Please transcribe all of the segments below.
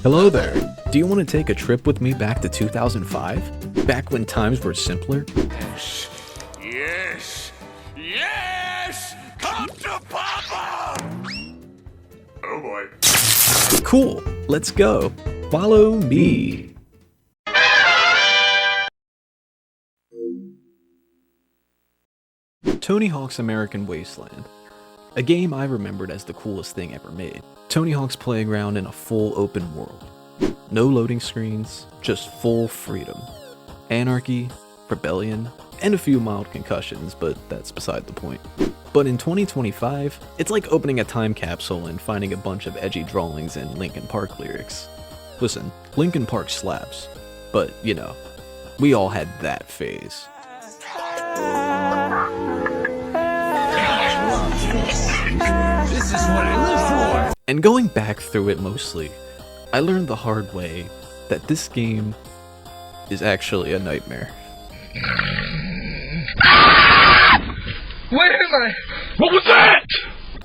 Hello there. Do you want to take a trip with me back to 2005? Back when times were simpler? Yes! Yes! Come to Papa! Oh boy. Cool, let's go. Follow me. Tony Hawk's American Wasteland. A game I remembered as the coolest thing ever made. Tony Hawk's Playground in a full open world. No loading screens, just full freedom. Anarchy, rebellion, and a few mild concussions, but that's beside the point. But in 2025, it's like opening a time capsule and finding a bunch of edgy drawings and Linkin Park lyrics. Listen, Linkin Park slaps, but you know, we all had that phase. This is what I live for! And going back through it mostly, I learned the hard way that this game is actually a nightmare. Where am I? What was that?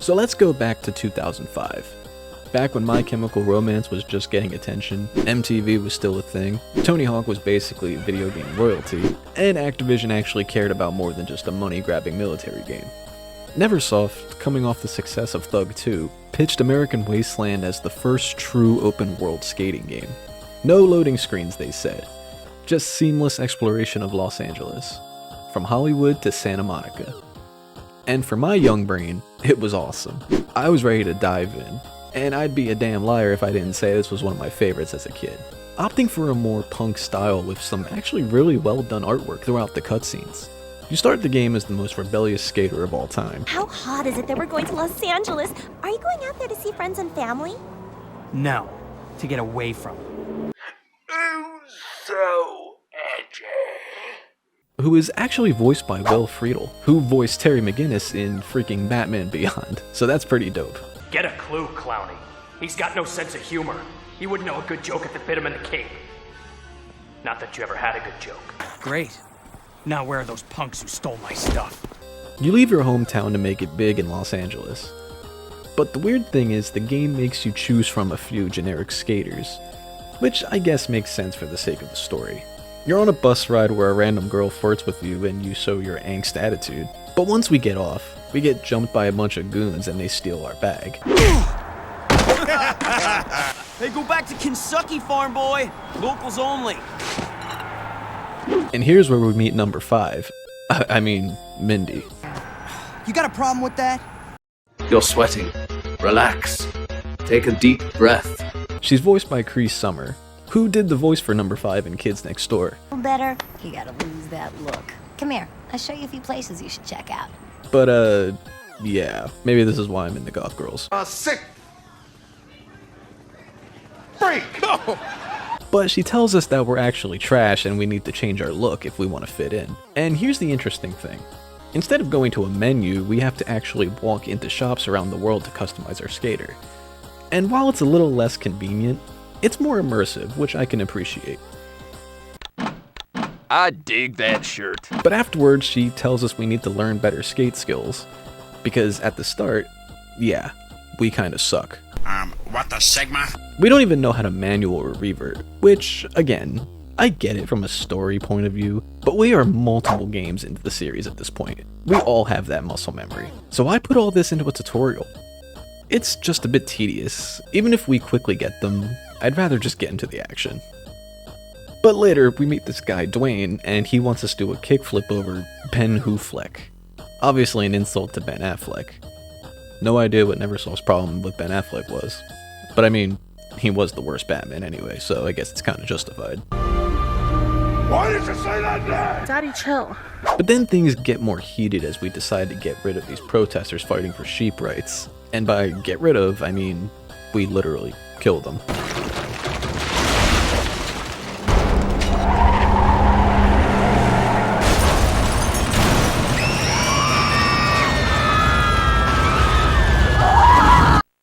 So let's go back to 2005. Back when My Chemical Romance was just getting attention, MTV was still a thing, Tony Hawk was basically video game royalty, and Activision actually cared about more than just a money-grabbing military game. Neversoft, coming off the success of Thug 2, pitched American Wasteland as the first true open-world skating game. No loading screens, they said. Just seamless exploration of Los Angeles. From Hollywood to Santa Monica. And for my young brain, it was awesome. I was ready to dive in. And I'd be a damn liar if I didn't say this was one of my favorites as a kid. Opting for a more punk style with some actually really well done artwork throughout the cutscenes. You start the game as the most rebellious skater of all time. How hot is it that we're going to Los Angeles? Are you going out there to see friends and family? No, to get away from. Oh, so edgy. Who is actually voiced by Will Friedle, who voiced Terry McGinnis in freaking Batman Beyond. So that's pretty dope. Get a clue, Clowny. He's got no sense of humor. He wouldn't know a good joke if it bit him in the cape. Not that you ever had a good joke. Great. Now where are those punks who stole my stuff? You leave your hometown to make it big in Los Angeles. But the weird thing is the game makes you choose from a few generic skaters, which I guess makes sense for the sake of the story. You're on a bus ride where a random girl flirts with you and you show your angst attitude. But once we get off, we get jumped by a bunch of goons and they steal our bag. Hey, go back to Kentucky, farm boy. Locals only. And here's where we meet number 5. I mean, Mindy. You got a problem with that? You're sweating. Relax. Take a deep breath. She's voiced by Cree Summer, who did the voice for number 5 in Kids Next Door. Better, you gotta lose that look. Come here, I'll show you a few places you should check out. But yeah, maybe this is why I'm into goth girls. Sick freak! No! But she tells us that we're actually trash and we need to change our look if we want to fit in. And here's the interesting thing. Instead of going to a menu, we have to actually walk into shops around the world to customize our skater. And while it's a little less convenient, it's more immersive, which I can appreciate. I dig that shirt. But afterwards, she tells us we need to learn better skate skills. Because at the start, yeah, we kinda suck. What the Sigma? We don't even know how to manual or revert, which, again, I get it from a story point of view, but we are multiple games into the series at this point. We all have that muscle memory. So I put all this into a tutorial. It's just a bit tedious. Even if we quickly get them, I'd rather just get into the action. But later, we meet this guy, Dwayne, and he wants us to do a kickflip over Ben Affleck. Obviously an insult to Ben Affleck. No idea what Neversoft's problem with Ben Affleck was. But I mean, he was the worst Batman anyway, so I guess it's kinda justified. Why did you say that name? Daddy, chill. But then things get more heated as we decide to get rid of these protesters fighting for sheep rights. And by get rid of, I mean, we literally kill them.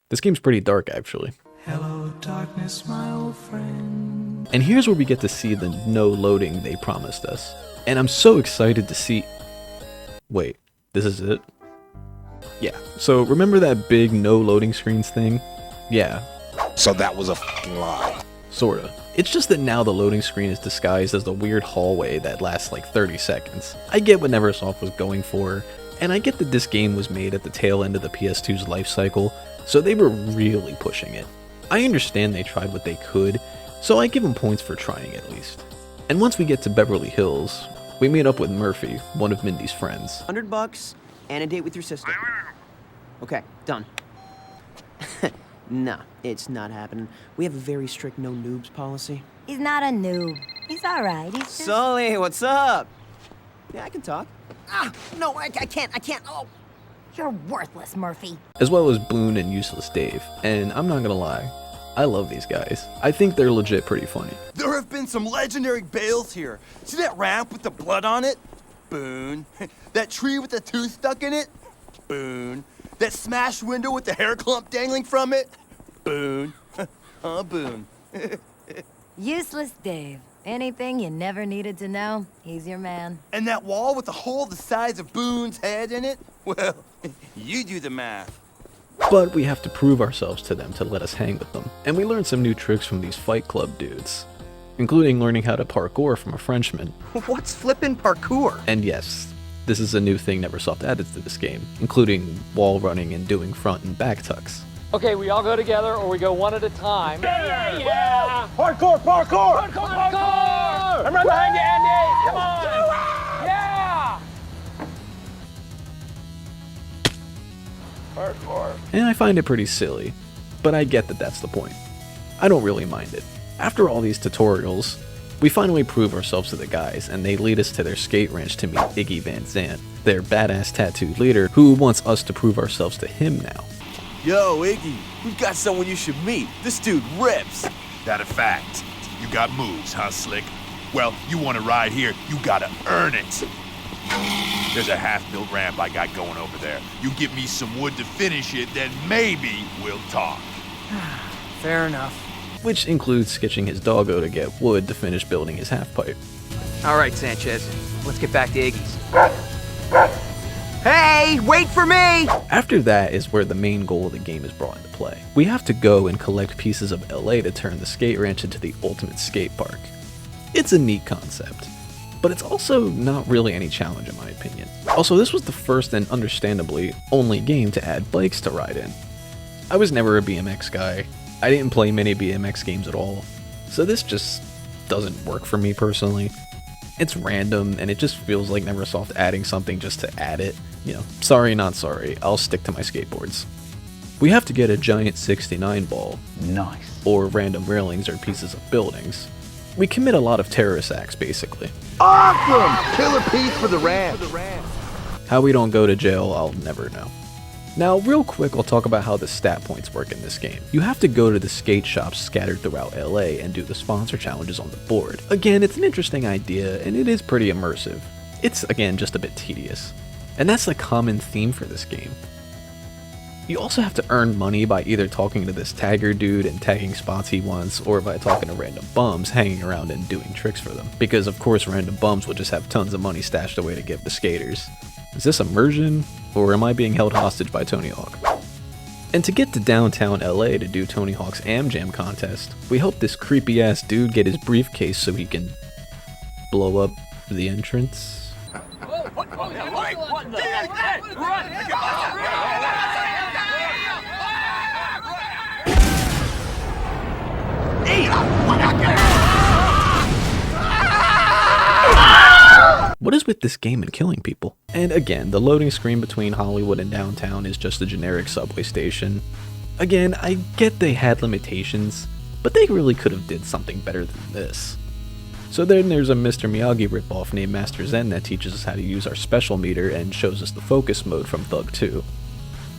This game's pretty dark, actually. Hello, darkness, my old friend. And here's where we get to see the no loading they promised us. And I'm so excited to see... Wait, this is it? Yeah, so remember that big no loading screens thing? Yeah, So that was a f***ing lie. Sorta. It's just that now the loading screen is disguised as the weird hallway that lasts like 30 seconds. I get what Neversoft was going for, and I get that this game was made at the tail end of the PS2's life cycle, so they were really pushing it. I understand they tried what they could, so I give them points for trying at least. And once we get to Beverly Hills, we meet up with Murphy, one of Mindy's friends. $100 and a date with your sister. Okay, done. Nah, it's not happening. We have a very strict no noobs policy. He's not a noob. He's all right. He's just... Sully, what's up? Yeah, I can talk. Ah, no, I can't. Oh. You're worthless, Murphy. As well as Boone and Useless Dave, and I'm not gonna lie, I love these guys. I think they're legit pretty funny. There have been some legendary bales here. See that ramp with the blood on it? Boone. That tree with the tooth stuck in it? Boone. That smashed window with the hair clump dangling from it? Boone. Boone. Useless Dave. Anything you never needed to know, he's your man. And that wall with the hole the size of Boone's head in it? Well, you do the math. But we have to prove ourselves to them to let us hang with them. And we learn some new tricks from these Fight Club dudes, including learning how to parkour from a Frenchman. What's flippin' parkour? And yes, this is a new thing Neversoft added to this game, including wall running and doing front and back tucks. Okay, we all go together or we go one at a time. Yeah! Parkour! I'm right behind you, Andy! Come on! Yeah! Parkour. And I find it pretty silly, but I get that that's the point. I don't really mind it. After all these tutorials, we finally prove ourselves to the guys, and they lead us to their skate ranch to meet Iggy Van Zandt, their badass tattooed leader, who wants us to prove ourselves to him now. Yo, Iggy, we've got someone you should meet. This dude rips. That a fact. You got moves, huh, Slick? Well, you want to ride here, you gotta earn it. There's a half-built ramp I got going over there. You give me some wood to finish it, then maybe we'll talk. Fair enough. Which includes sketching his doggo to get wood to finish building his half-pipe. All right, Sanchez, let's get back to Iggy's. Hey, wait for me! After that is where the main goal of the game is brought into play. We have to go and collect pieces of LA to turn the skate ranch into the ultimate skate park. It's a neat concept, but it's also not really any challenge in my opinion. Also, this was the first and understandably only game to add bikes to ride in. I was never a BMX guy. I didn't play many BMX games at all, so this just doesn't work for me personally. It's random, and it just feels like Neversoft adding something just to add it. You know, sorry not sorry, I'll stick to my skateboards. We have to get a giant 69 ball. Nice. Or random railings or pieces of buildings. We commit a lot of terrorist acts, basically. Awesome! Killer piece for the ramp. How we don't go to jail, I'll never know. Now, real quick, I'll talk about how the stat points work in this game. You have to go to the skate shops scattered throughout LA and do the sponsor challenges on the board. Again, it's an interesting idea, and it is pretty immersive. It's, again, just a bit tedious. And that's the common theme for this game. You also have to earn money by either talking to this tagger dude and tagging spots he wants, or by talking to random bums hanging around and doing tricks for them. Because of course random bums will just have tons of money stashed away to give the skaters. Is this immersion, or am I being held hostage by Tony Hawk? And to get to downtown LA to do Tony Hawk's Am Jam contest, we help this creepy ass dude get his briefcase so he can blow up the entrance. What is with this game and killing people? And again, the loading screen between Hollywood and downtown is just a generic subway station. Again, I get they had limitations, but they really could have did something better than this. So then there's a Mr. Miyagi ripoff named Master Zen that teaches us how to use our special meter and shows us the focus mode from Thug 2.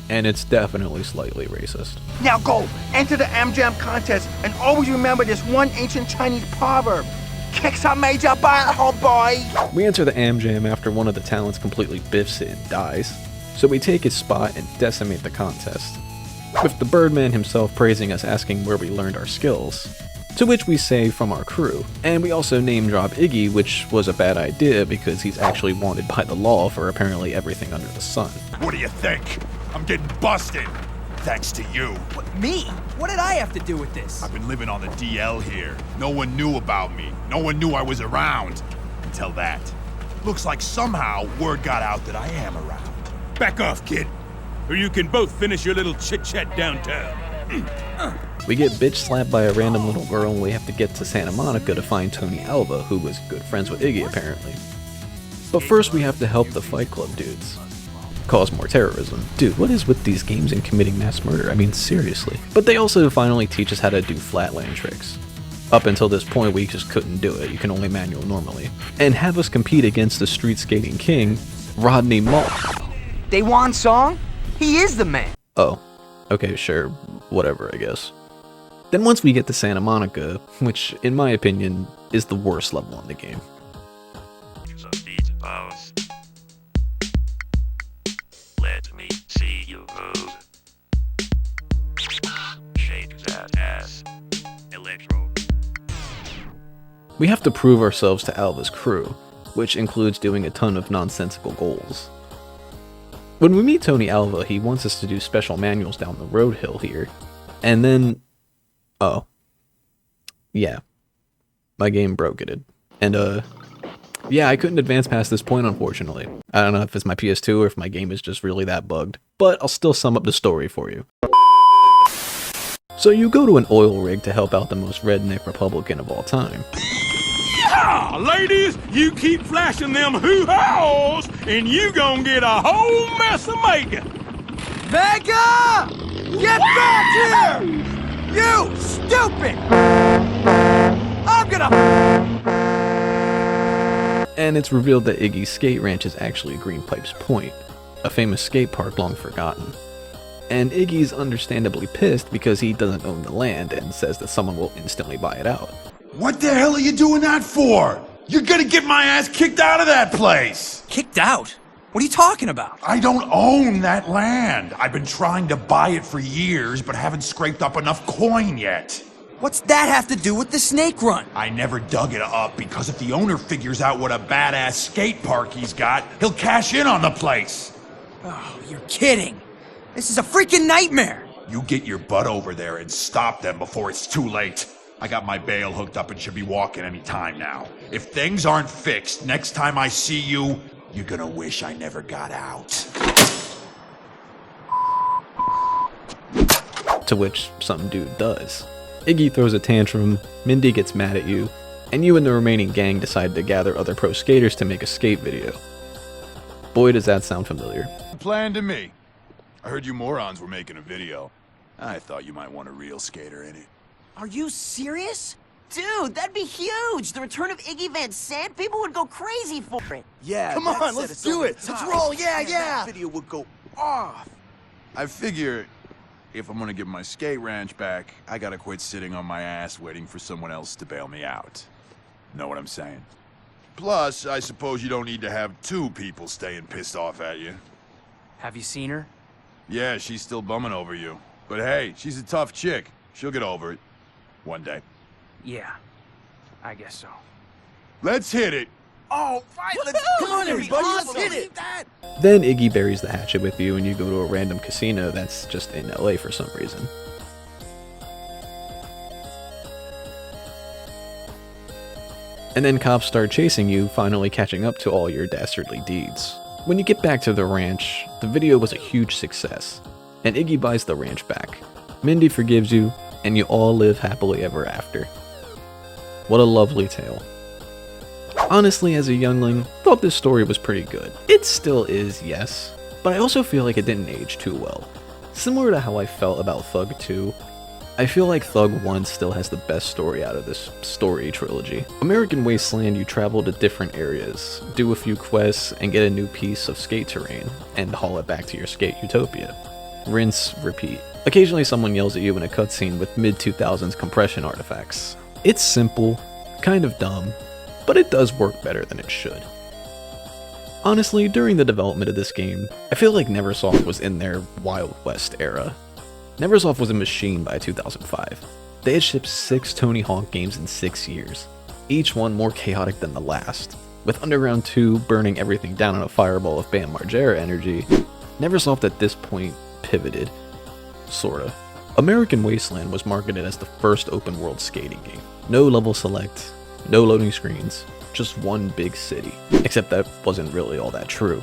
And it's definitely slightly racist. Now go, enter the Am Jam contest, and always remember this one ancient Chinese proverb. Kick some major butthole, boy! We enter the Am Jam after one of the talents completely biffs it and dies. So we take his spot and decimate the contest, with the Birdman himself praising us, asking where we learned our skills. To which we say from our crew. And we also name drop Iggy, which was a bad idea because he's actually wanted by the law for apparently everything under the sun. What do you think? I'm getting busted. Thanks to you. What, me? What did I have to do with this? I've been living on the DL here. No one knew about me. No one knew I was around. Until that. Looks like somehow word got out that I am around. Back off, kid. Or you can both finish your little chit-chat downtown. We get bitch slapped by a random little girl and we have to get to Santa Monica to find Tony Alva, who was good friends with Iggy apparently. But first we have to help the Fight Club dudes. Cause more terrorism. Dude, what is with these games and committing mass murder? I mean, seriously. But they also finally teach us how to do flatland tricks. Up until this point we just couldn't do it, you can only manual normally. And have us compete against the street skating king, Rodney Mullen. Daewon Song? He is the man. Oh, okay, sure, whatever, I guess. Then once we get to Santa Monica, which in my opinion is the worst level in the game. Let me see you move. Shake that ass. Electro. We have to prove ourselves to Alva's crew, which includes doing a ton of nonsensical goals. When we meet Tony Alva, he wants us to do special manuals down the road hill here, and then... oh. Yeah. My game broke it. And, yeah, I couldn't advance past this point, unfortunately. I don't know if it's my PS2 or if my game is just really that bugged, but I'll still sum up the story for you. So you go to an oil rig to help out the most redneck Republican of all time. Yeah, ladies, you keep flashing them hoo-haws, and you gonna get a whole mess of Mega! Mega! Get back here! You stupid! I'm gonna... And it's revealed that Iggy's skate ranch is actually Green Pipes Point, a famous skate park long forgotten. And Iggy's understandably pissed because he doesn't own the land and says that someone will instantly buy it out. What the hell are you doing that for? You're gonna get my ass kicked out of that place! Kicked out? What are you talking about? I don't own that land. I've been trying to buy it for years, but haven't scraped up enough coin yet. What's that have to do with the snake run? I never dug it up because if the owner figures out what a badass skate park he's got, he'll cash in on the place. Oh, you're kidding. This is a freaking nightmare. You get your butt over there and stop them before it's too late. I got my bail hooked up and should be walking any time now. If things aren't fixed, next time I see you, you're gonna wish I never got out. To which some dude does. Iggy throws a tantrum, Mindy gets mad at you, and you and the remaining gang decide to gather other pro skaters to make a skate video. Boy, does that sound familiar. Plan to me. I heard you morons were making a video. I thought you might want a real skater in it. Are you serious? Dude, that'd be huge! The return of Iggy Van Sant, people would go crazy for it! Yeah, come on, let's do it! Let's roll, yeah! That video would go off! I figure if I'm gonna get my skate ranch back, I gotta quit sitting on my ass waiting for someone else to bail me out. Know what I'm saying? Plus, I suppose you don't need to have two people staying pissed off at you. Have you seen her? Yeah, she's still bumming over you. But hey, she's a tough chick. She'll get over it. One day. Yeah, I guess so. Let's hit it! Oh, right, let's come on, everybody, let's hit it! Then Iggy buries the hatchet with you and you go to a random casino that's just in LA for some reason. And then cops start chasing you, finally catching up to all your dastardly deeds. When you get back to the ranch, the video was a huge success, and Iggy buys the ranch back. Mindy forgives you, and you all live happily ever after. What a lovely tale. Honestly, as a youngling, thought this story was pretty good. It still is, yes, but I also feel like it didn't age too well. Similar to how I felt about Thug 2, I feel like Thug 1 still has the best story out of this story trilogy. American Wasteland, you travel to different areas, do a few quests, and get a new piece of skate terrain, and haul it back to your skate utopia. Rinse, repeat. Occasionally someone yells at you in a cutscene with mid-2000s compression artifacts. It's simple, kind of dumb, but it does work better than it should. Honestly, during the development of this game, I feel like Neversoft was in their Wild West era. Neversoft was a machine by 2005. They had shipped 6 Tony Hawk games in 6 years, each one more chaotic than the last. With Underground 2 burning everything down in a fireball of Bam Margera energy, Neversoft at this point pivoted. sorta. American Wasteland was marketed as the first open world skating game. No level select, no loading screens, just one big city. Except that wasn't really all that true.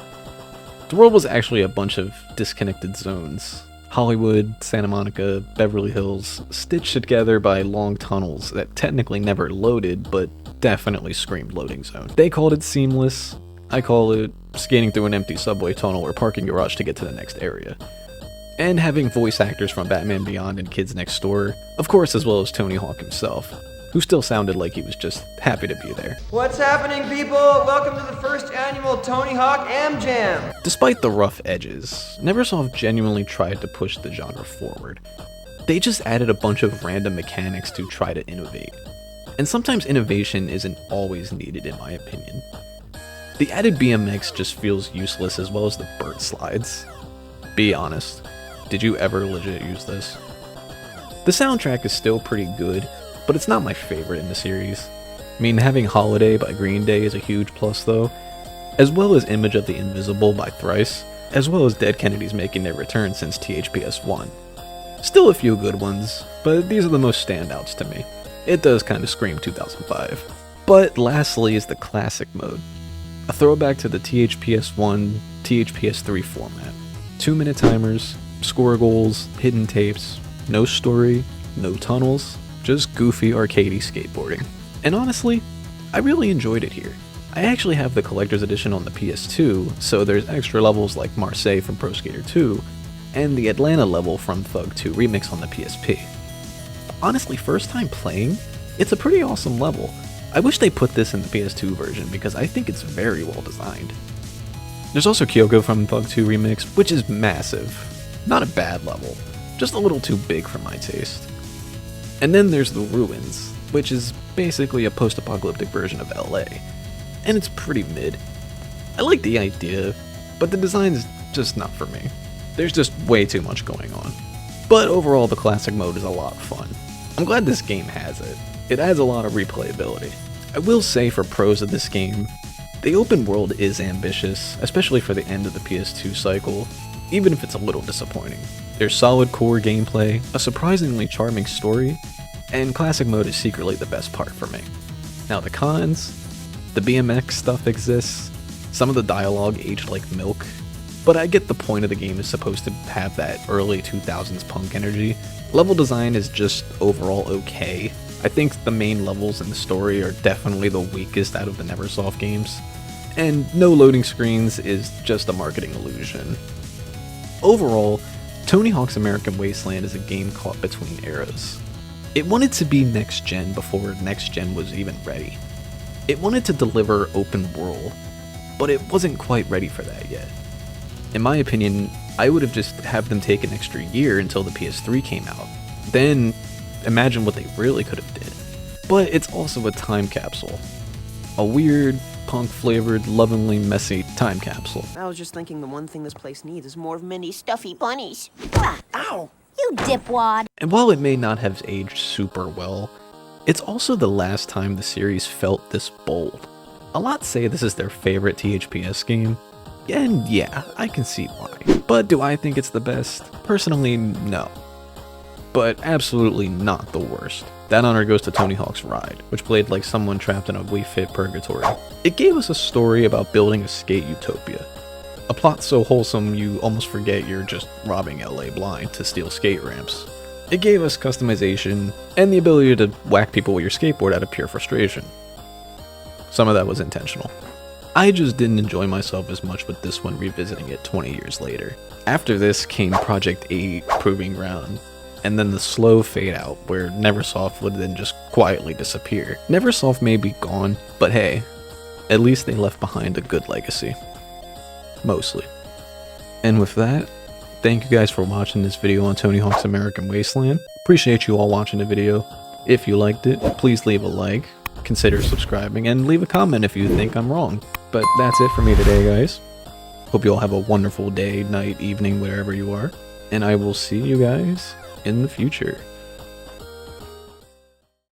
The world was actually a bunch of disconnected zones. Hollywood, Santa Monica, Beverly Hills, stitched together by long tunnels that technically never loaded, but definitely screamed loading zone. They called it seamless. I call it skating through an empty subway tunnel or parking garage to get to the next area. And having voice actors from Batman Beyond and Kids Next Door, of course, as well as Tony Hawk himself, who still sounded like he was just happy to be there. What's happening, people? Welcome to the first annual Tony Hawk Am Jam! Despite the rough edges, Neversoft genuinely tried to push the genre forward. They just added a bunch of random mechanics to try to innovate. And sometimes innovation isn't always needed, in my opinion. The added BMX just feels useless, as well as the bird slides. Be honest, did you ever legit use this? The soundtrack is still pretty good, but it's not my favorite in the series. I mean, having Holiday by Green Day is a huge plus though, as well as Image of the Invisible by Thrice, as well as Dead Kennedys making their return since THPS 1. Still a few good ones, but these are the most standouts to me. It does kind of scream 2005. But lastly is the classic mode, a throwback to the THPS 1, THPS 3 format. 2-minute timers, score goals, hidden tapes, no story, no tunnels, just goofy arcadey skateboarding. And honestly, I really enjoyed it here. I actually have the collector's edition on the PS2, so there's extra levels like Marseille from Pro Skater 2, and the Atlanta level from Thug 2 Remix on the PSP. Honestly, first time playing, it's a pretty awesome level. I wish they put this in the PS2 version because I think it's very well designed. There's also Kyoko from Thug 2 Remix, which is massive. Not a bad level, just a little too big for my taste. And then there's The Ruins, which is basically a post-apocalyptic version of LA, and it's pretty mid. I like the idea, but the design's just not for me. There's just way too much going on. But overall, the classic mode is a lot of fun. I'm glad this game has it. It adds a lot of replayability. I will say for pros of this game, the open world is ambitious, especially for the end of the PS2 cycle, even if it's a little disappointing. There's solid core gameplay, a surprisingly charming story, and classic mode is secretly the best part for me. Now the cons, the BMX stuff exists, some of the dialogue aged like milk, but I get the point of the game is supposed to have that early 2000s punk energy. Level design is just overall okay. I think the main levels in the story are definitely the weakest out of the Neversoft games, and no loading screens is just a marketing illusion. Overall, Tony Hawk's American Wasteland is a game caught between eras. It wanted to be next-gen before next-gen was even ready. It wanted to deliver open world, but it wasn't quite ready for that yet. In my opinion, I would have just had them take an extra year until the PS3 came out. Then, imagine what they really could have did. But it's also a time capsule. A weird, punk-flavored, lovingly messy time capsule. I was just thinking the one thing this place needs is more of Mindy's stuffy bunnies. Ow! You dipwad. And while it may not have aged super well, it's also the last time the series felt this bold. Alot say this is their favorite THPS game, and yeah, I can see why. But do I think it's the best? Personally, no. But absolutely not the worst. That honor goes to Tony Hawk's Ride, which played like someone trapped in a Wii Fit purgatory. It gave us a story about building a skate utopia. A plot so wholesome you almost forget you're just robbing LA blind to steal skate ramps. It gave us customization, and the ability to whack people with your skateboard out of pure frustration. Some of that was intentional. I just didn't enjoy myself as much with this one revisiting it 20 years later. After this came Project 8, Proving Ground, and then the slow fade out where Neversoft would then just quietly disappear. Neversoft may be gone, but hey, at least they left behind a good legacy. Mostly. And with that, thank you guys for watching this video on Tony Hawk's American Wasteland. Appreciate you all watching the video. If you liked it, please leave a like, consider subscribing, and leave a comment if you think I'm wrong. But that's it for me today, guys. Hope you all have a wonderful day, night, evening, wherever you are. And I will see you guys in the future.